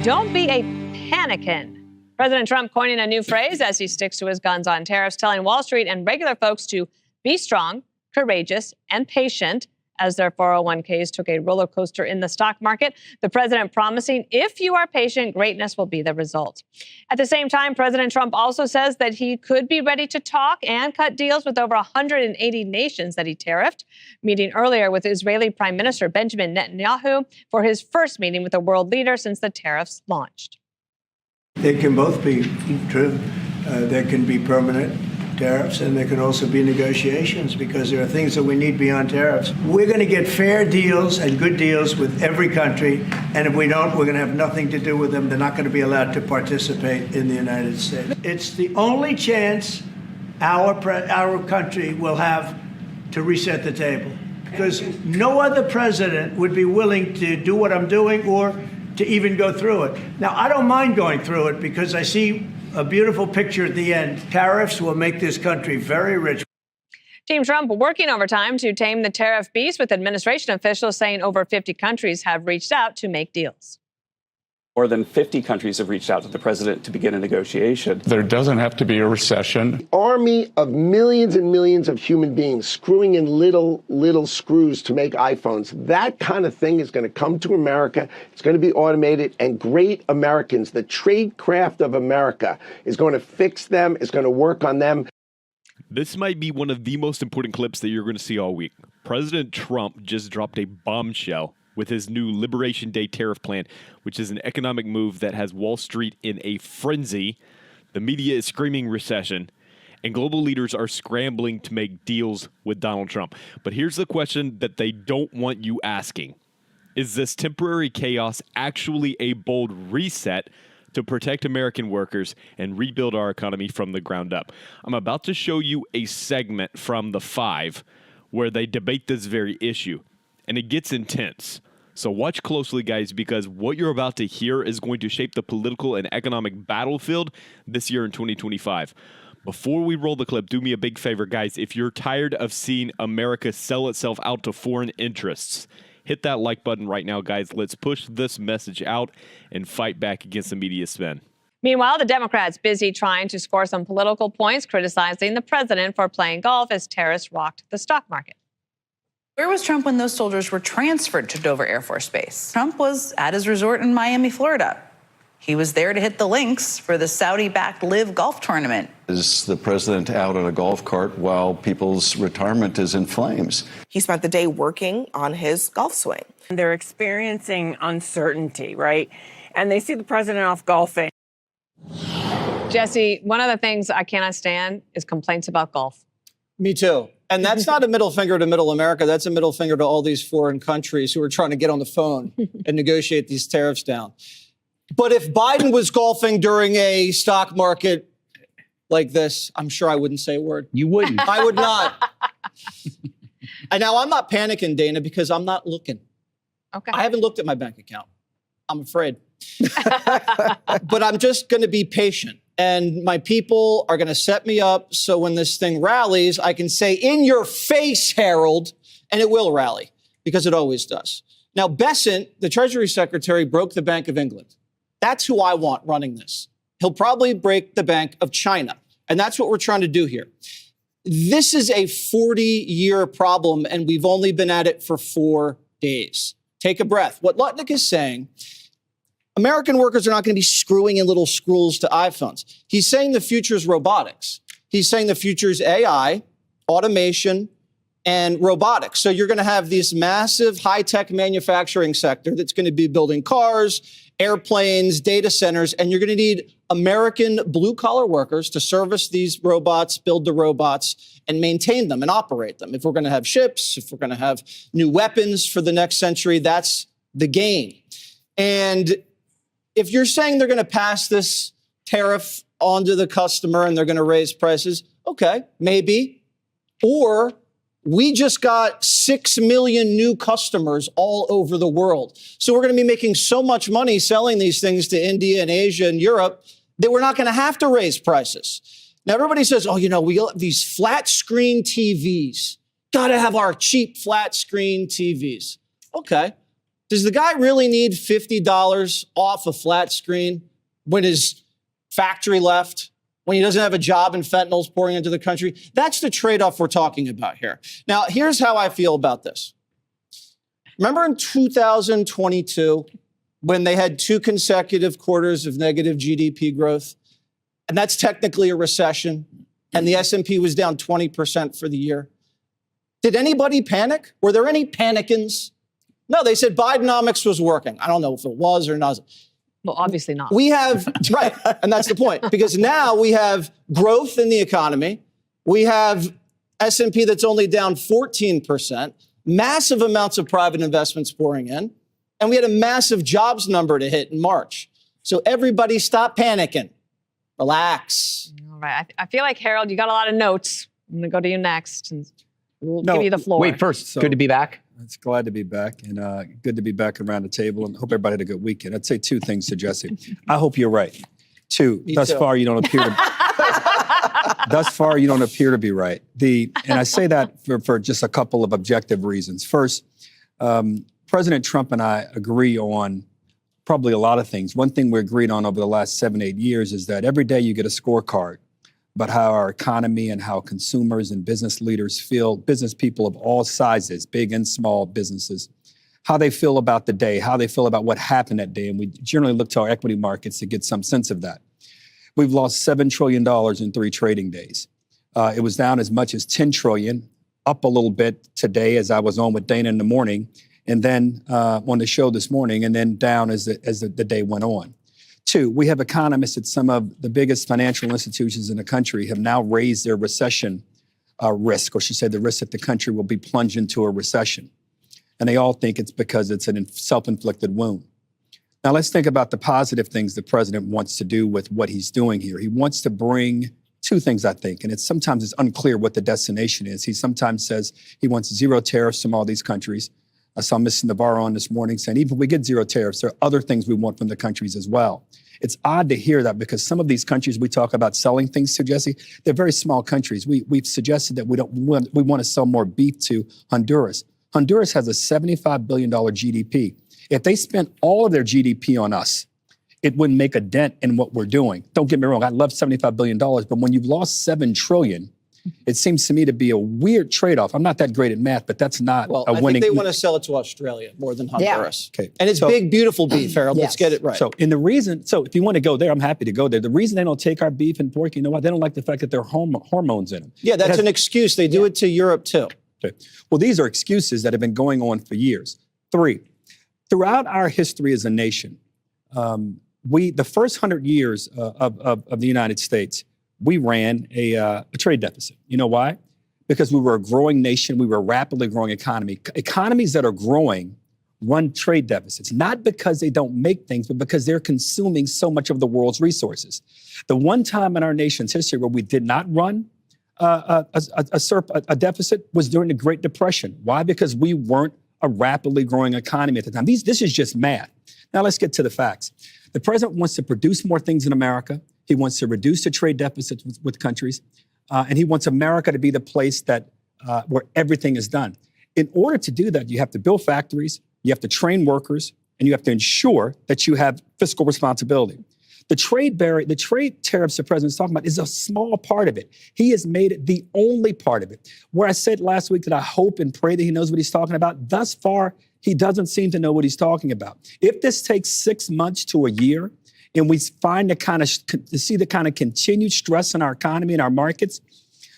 Don't be a panikin. President Trump coining a new phrase as he sticks to his guns on tariffs, telling Wall Street and regular folks to be strong, courageous, and patient as their 401ks took a roller coaster in the stock market. The president promising if you are patient, greatness will be the result. At the same time, President Trump also says that he could be ready to talk and cut deals with over 180 nations that he tariffed, meeting earlier with Israeli Prime Minister Benjamin Netanyahu for his first meeting with a world leader since the tariffs launched. They can both be true. There can be permanent tariffs, and there can also be negotiations, because there are things that we need beyond tariffs. We're going to get fair deals and good deals with every country, and if we don't, we're going to have nothing to do with them. They're not going to be allowed to participate in the United States. It's the only chance our country will have to reset the table, because no other president would be willing to do what I'm doing or to even go through it. Now, I don't mind going through it because I see a beautiful picture at the end. Tariffs will make this country very rich. Team Trump working overtime to tame the tariff beast, with administration officials saying over 50 countries have reached out to make deals. More than 50 countries have reached out to the president to begin a negotiation. There doesn't have to be a recession. Army of millions and millions of human beings screwing in little screws to make iPhones. That kind of thing is going to come to America. It's going to be automated, and great Americans, the trade craft of America, is going to fix them, is going to work on them. This might be one of the most important clips that you're going to see all week. President Trump just dropped a bombshell with his new Liberation Day tariff plan, which is an economic move that has Wall Street in a frenzy. The media is screaming recession, and global leaders are scrambling to make deals with Donald Trump. But here's the question that they don't want you asking. Is this temporary chaos actually a bold reset to protect American workers and rebuild our economy from the ground up? I'm about to show you a segment from The Five where they debate this very issue, and it gets intense. So watch closely, guys, because what you're about to hear is going to shape the political and economic battlefield this year in 2025. Before we roll the clip, do me a big favor, guys. If you're tired of seeing America sell itself out to foreign interests, hit that like button right now, guys. Let's push this message out and fight back against the media spin. Meanwhile, the Democrats busy trying to score some political points, criticizing the president for playing golf as tariffs rocked the stock market. Where was Trump when those soldiers were transferred to Dover Air Force Base? Trump was at his resort in Miami, Florida. He was there to hit the links for the Saudi-backed Live golf tournament. Is the president out on a golf cart while people's retirement is in flames? He spent the day working on his golf swing. They're experiencing uncertainty, right? And they see the president off golfing. Jesse, one of the things I cannot stand is complaints about golf. Me too. And that's not a middle finger to middle America. That's a middle finger to all these foreign countries who are trying to get on the phone and negotiate these tariffs down. But if Biden was golfing during a stock market like this, I'm sure I wouldn't say a word. You wouldn't. I would not. And now I'm not panicking, Dana, because I'm not looking. Okay. I haven't looked at my bank account. I'm afraid. But I'm just going to be patient. And my people are going to set me up so when this thing rallies, I can say, in your face, Harold, and it will rally, because it always does. Now, Bessent, the Treasury Secretary, broke the Bank of England. That's who I want running this. He'll probably break the Bank of China. And that's what we're trying to do here. This is a 40-year problem, and we've only been at it for 4 days. Take a breath. What Lutnick is saying, American workers are not going to be screwing in little screws to iPhones. He's saying the future is robotics. He's saying the future is AI, automation, and robotics. So you're going to have this massive high-tech manufacturing sector that's going to be building cars, airplanes, data centers, and you're going to need American blue-collar workers to service these robots, build the robots, and maintain them and operate them. If we're going to have ships, if we're going to have new weapons for the next century, that's the game. And if you're saying they're going to pass this tariff onto the customer and they're going to raise prices, okay, maybe. Or we just got 6 million new customers all over the world. So we're going to be making so much money selling these things to India and Asia and Europe that we're not going to have to raise prices. Now, everybody says, oh, you know, we got these flat screen TVs. Got to have our cheap flat screen TVs. Okay. Does the guy really need $50 off a flat screen when his factory left, when he doesn't have a job and fentanyl's pouring into the country? That's the trade-off we're talking about here. Now, here's how I feel about this. Remember in 2022, when they had 2 consecutive quarters of negative GDP growth? And that's technically a recession, and the S&P was down 20% for the year. Did anybody panic? Were there any panicans? No, they said Bidenomics was working. I don't know if it was or not. Well, obviously not. We have, right, and that's the point, because now we have growth in the economy. We have S&P that's only down 14%, massive amounts of private investments pouring in, and we had a massive jobs number to hit in March. So everybody stop panicking. Relax. All right. I feel like, Harold, you got a lot of notes. I'm going to go to you next, and we'll give you the floor. Wait, first, good to be back. It's glad to be back, and good to be back around the table, and hope everybody had a good weekend. I'd say 2 things to Jesse. I hope you're right. 2, thus far you don't appear to be right. And I say that for just a couple of objective reasons. First, President Trump and I agree on probably a lot of things. One thing we agreed on over the last 7-8 years is that every day you get a scorecard about how our economy and how consumers and business leaders feel, business people of all sizes, big and small businesses, how they feel about the day, how they feel about what happened that day. And we generally look to our equity markets to get some sense of that. We've lost $7 trillion in 3 trading days. It was down as much as $10 trillion, up a little bit today as I was on with Dana in the morning, and then on the show this morning, and then down as the day went on. 2, we have economists at some of the biggest financial institutions in the country have now raised their recession risk, or should say the risk that the country will be plunged into a recession. And they all think it's because it's a self-inflicted wound. Now let's think about the positive things the president wants to do with what he's doing here. He wants to bring 2 things, I think, and sometimes it's unclear what the destination is. He sometimes says he wants 0 tariffs from all these countries. I saw Ms. Navarro on this morning saying, even if we get 0 tariffs, there are other things we want from the countries as well. It's odd to hear that because some of these countries we talk about selling things to, Jesse, they're very small countries. We've suggested that we want to sell more beef to Honduras. Honduras has a $75 billion GDP. If they spent all of their GDP on us, it wouldn't make a dent in what we're doing. Don't get me wrong, I love $75 billion, but when you've lost $7 trillion, it seems to me to be a weird trade-off. I'm not that great at math, but that's not a winning. I think they want to sell it to Australia more than Honduras. Yeah. Okay. And it's big, beautiful beef, Harold. Let's get it right. So if you want to go there, I'm happy to go there. The reason they don't take our beef and pork, you know what? They don't like the fact that there are hormones in them. Yeah, that's an excuse. They do it to Europe too. Okay. Well, these are excuses that have been going on for years. 3, throughout our history as a nation, the first 100 years of the United States, we ran a trade deficit. You know why? Because we were a growing nation. We were a rapidly growing economy. Economies that are growing run trade deficits, not because they don't make things, but because they're consuming so much of the world's resources. The one time in our nation's history where we did not run a deficit was during the Great Depression. Why? Because we weren't a rapidly growing economy at the time. This is just math. Now let's get to the facts. The president wants to produce more things in America. He wants to reduce the trade deficits with countries, and he wants America to be the place that where everything is done. In order to do that, you have to build factories, you have to train workers, and you have to ensure that you have fiscal responsibility. The trade tariffs the president's talking about is a small part of it. He has made it the only part of it. Where I said last week that I hope and pray that he knows what he's talking about, thus far, he doesn't seem to know what he's talking about. If this takes 6 months to a year, and we find to see the kind of continued stress in our economy and our markets,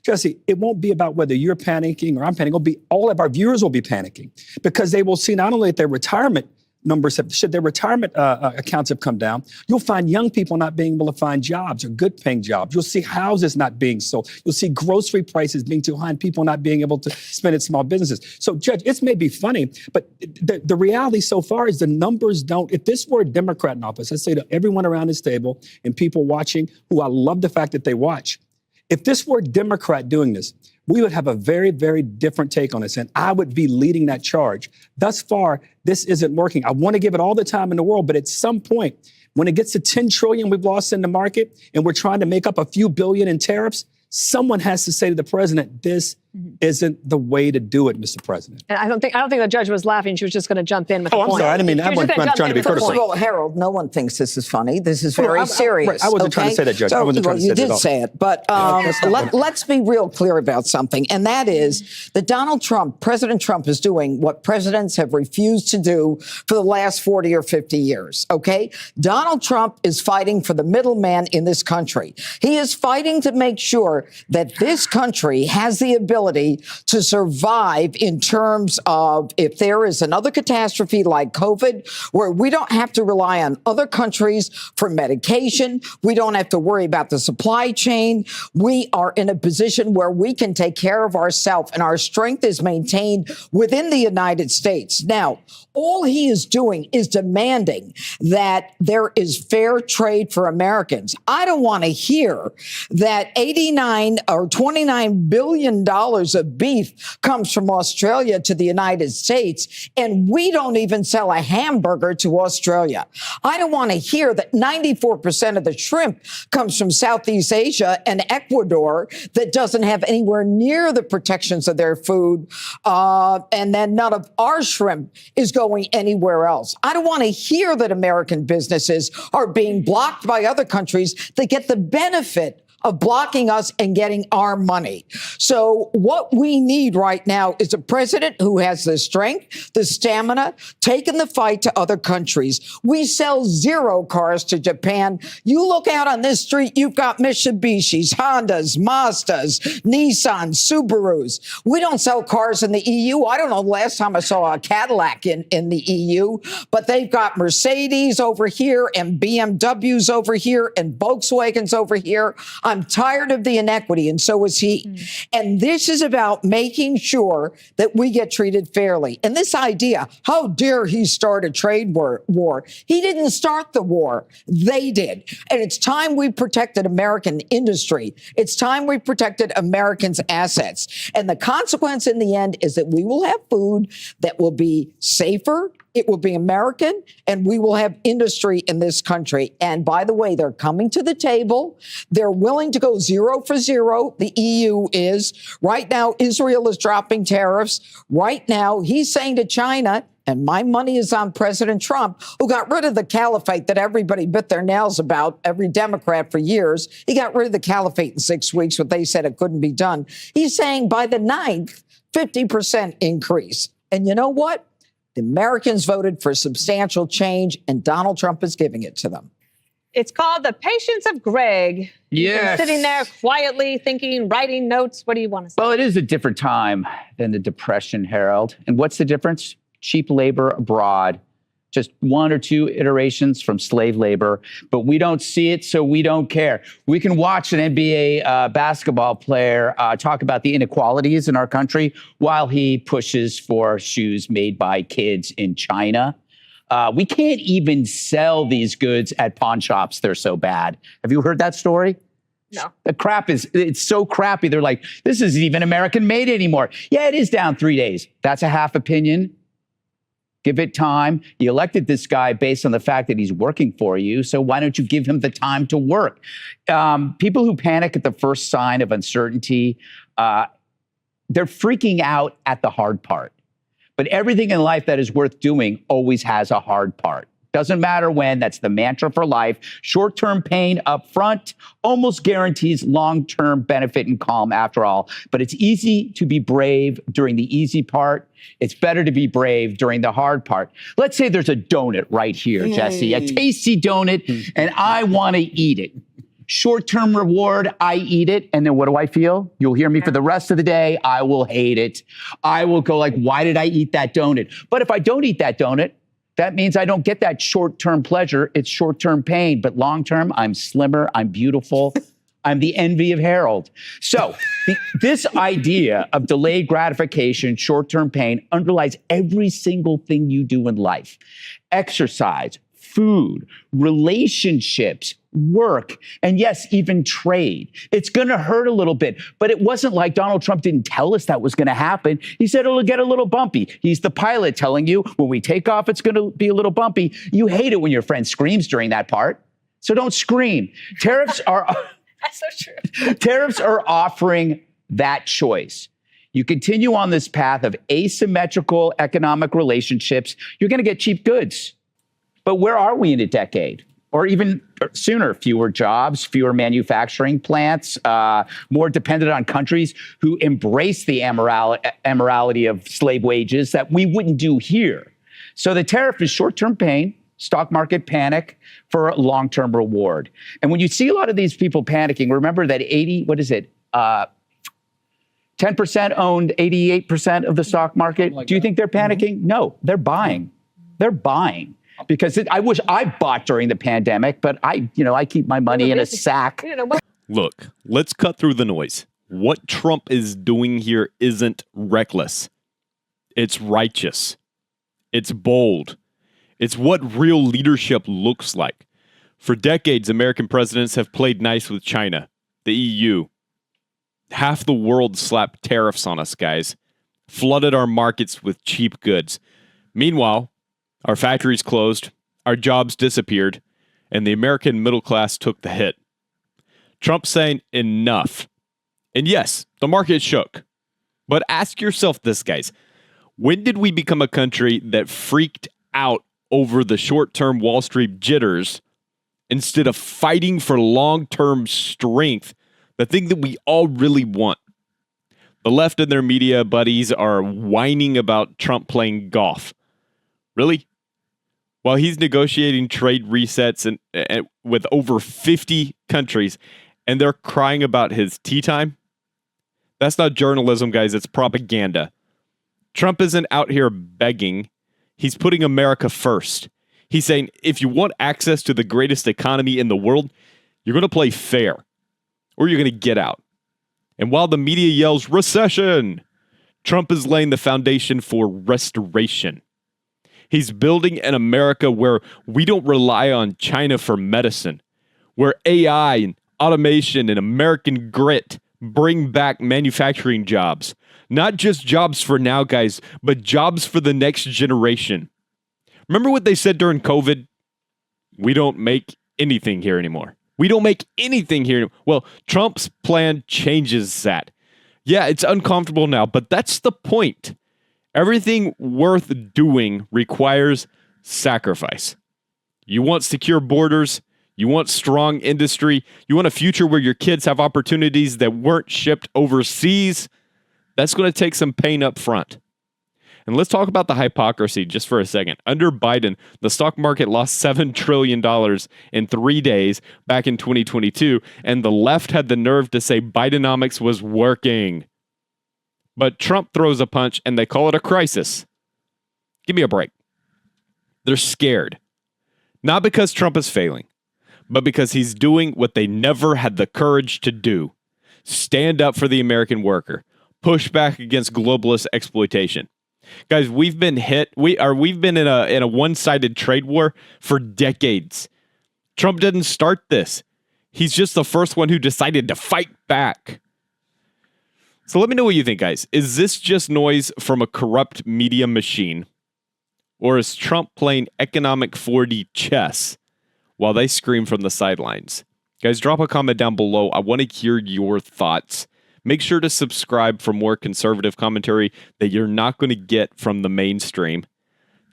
Jesse, it won't be about whether you're panicking or I'm panicking. All of our viewers will be panicking because they will see not only that their retirement numbers their retirement accounts have come down. You'll find young people not being able to find jobs or good paying jobs. You'll see houses not being sold. You'll see grocery prices being too high and people not being able to spend at small businesses. So, Judge, it may be funny, but the reality so far is the numbers don't. If this were a Democrat in office, I say to everyone around this table and people watching who I love the fact that they watch, if this were a Democrat doing this, we would have a very, very different take on this, and I would be leading that charge. Thus far, this isn't working. I want to give it all the time in the world, but at some point, when it gets to 10 trillion we've lost in the market, and we're trying to make up a few billion in tariffs, someone has to say to the president, this isn't the way to do it, Mr. President. And I don't think the judge was laughing. She was just going to jump in with a I'm point. sorry. I didn't mean that. I wasn't trying to be critical. First of all, Harold, no one thinks this is funny. This is very serious. I wasn't trying to say that, Judge. I wasn't trying to say that at all. You did say it, but let's be real clear about something, and that is that President Trump is doing what presidents have refused to do for the last 40 or 50 years, okay? Donald Trump is fighting for the middleman in this country. He is fighting to make sure that this country has the ability to survive in terms of if there is another catastrophe like COVID, where we don't have to rely on other countries for medication. We don't have to worry about the supply chain. We are in a position where we can take care of ourselves, and our strength is maintained within the United States. Now, all he is doing is demanding that there is fair trade for Americans. I don't want to hear that 89 or $29 billion of beef comes from Australia to the United States, and we don't even sell a hamburger to Australia. I don't want to hear that 94% of the shrimp comes from Southeast Asia and Ecuador that doesn't have anywhere near the protections of their food, and then none of our shrimp is going anywhere else. I don't want to hear that American businesses are being blocked by other countries that get the benefit of blocking us and getting our money. So what we need right now is a president who has the strength, the stamina, taking the fight to other countries. We sell 0 cars to Japan. You look out on this street, you've got Mitsubishis, Hondas, Mazdas, Nissan, Subarus. We don't sell cars in the EU. I don't know the last time I saw a Cadillac in the EU, but they've got Mercedes over here and BMWs over here and Volkswagens over here. I'm tired of the inequity, and so is he. And this is about making sure that we get treated fairly. And this idea, how dare he start a trade war? He didn't start the war. They did. And it's time we protected American industry. It's time we protected Americans' assets. And the consequence in the end is that we will have food that will be safer, it will be American, and we will have industry in this country. And by the way, they're coming to the table. They're willing to go 0 for 0. The EU is. Right now, Israel is dropping tariffs. Right now, he's saying to China, and my money is on President Trump, who got rid of the caliphate that everybody bit their nails about, every Democrat for years. He got rid of the caliphate in 6 weeks, but they said it couldn't be done. He's saying by the 9th, 50% increase. And you know what? The Americans voted for substantial change, and Donald Trump is giving it to them. It's called The Patience of Greg. Yes. Sitting there quietly thinking, writing notes. What do you want to say? Well, it is a different time than the Depression, Harold. And what's the difference? Cheap labor abroad. Just 1 or 2 iterations from slave labor, but we don't see it, so we don't care. We can watch an NBA basketball player talk about the inequalities in our country while he pushes for shoes made by kids in China. We can't even sell these goods at pawn shops. They're so bad. Have you heard that story? No. The crap it's so crappy. They're like, this isn't even American made anymore. Yeah, it is down 3 days. That's a half opinion. Give it time. You elected this guy based on the fact that he's working for you. So why don't you give him the time to work? People who panic at the first sign of uncertainty, they're freaking out at the hard part. But everything in life that is worth doing always has a hard part. Doesn't matter when, that's the mantra for life. Short-term pain up front almost guarantees long-term benefit and calm after all. But it's easy to be brave during the easy part. It's better to be brave during the hard part. Let's say there's a donut right here, Jesse, a tasty donut, and I want to eat it. Short-term reward, I eat it, and then what do I feel? You'll hear me for the rest of the day. I will hate it. I will go like, why did I eat that donut? But if I don't eat that donut, that means I don't get that short-term pleasure. It's short-term pain. But long-term, I'm slimmer. I'm beautiful. I'm the envy of Harold. So this idea of delayed gratification, short-term pain underlies every single thing you do in life. Exercise, food, relationships, work, and yes, even trade. It's going to hurt a little bit, but it wasn't like Donald Trump didn't tell us that was going to happen. He said it'll get a little bumpy. He's the pilot telling you when we take off, it's going to be a little bumpy. You hate it when your friend screams during that part, so don't scream. Tariffs are That's so true. Tariffs are offering that choice. You continue on this path of asymmetrical economic relationships, you're going to get cheap goods. But where are we in a decade? Or even sooner, fewer jobs, fewer manufacturing plants, more dependent on countries who embrace the immorality of slave wages that we wouldn't do here. So the tariff is short-term pain, stock market panic for a long-term reward. And when you see a lot of these people panicking, remember that 10% owned 88% of the stock market. Do you think they're panicking? No, they're buying. They're buying. Because I wish I bought during the pandemic, but I keep my money in a sack. Look, let's cut through the noise. What Trump is doing here isn't reckless. It's righteous. It's bold. It's what real leadership looks like. For decades, American presidents have played nice with China, the EU. Half the world slapped tariffs on us, guys. Flooded our markets with cheap goods. Meanwhile, our factories closed, our jobs disappeared, and the American middle class took the hit. Trump's saying enough. And yes, the market shook. But ask yourself this, guys. When did we become a country that freaked out over the short-term Wall Street jitters instead of fighting for long-term strength, the thing that we all really want? The left and their media buddies are whining about Trump playing golf. Really? While he's negotiating trade resets and with over 50 countries, and they're crying about his tea time? That's not journalism, guys. It's propaganda. Trump isn't out here begging. He's putting America first. He's saying, if you want access to the greatest economy in the world, you're going to play fair, or you're going to get out. And while the media yells recession, Trump is laying the foundation for restoration. He's building an America where we don't rely on China for medicine, where AI and automation and American grit bring back manufacturing jobs. Not just jobs for now, guys, but jobs for the next generation. Remember what they said during COVID? We don't make anything here anymore. We don't make anything here. Well, Trump's plan changes that. Yeah, it's uncomfortable now, but that's the point. Everything worth doing requires sacrifice. You want secure borders. You want strong industry. You want a future where your kids have opportunities that weren't shipped overseas. That's going to take some pain up front. And let's talk about the hypocrisy just for a second. Under Biden, the stock market lost $7 trillion in 3 days back in 2022, and the left had the nerve to say Bidenomics was working. But Trump throws a punch and they call it a crisis. Give me a break. They're scared. Not because Trump is failing, but because he's doing what they never had the courage to do. Stand up for the American worker. Push back against globalist exploitation. Guys, we've been hit. We've been in a one-sided trade war for decades. Trump didn't start this. He's just the first one who decided to fight back. So let me know what you think, guys. Is this just noise from a corrupt media machine? Or is Trump playing economic 4D chess while they scream from the sidelines? Guys, drop a comment down below. I want to hear your thoughts. Make sure to subscribe for more conservative commentary that you're not going to get from the mainstream.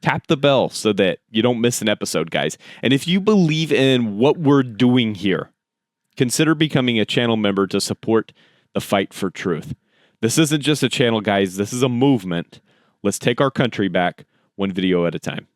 Tap the bell so that you don't miss an episode, guys. And if you believe in what we're doing here, consider becoming a channel member to support the fight for truth. This isn't just a channel, guys. This is a movement. Let's take our country back one video at a time.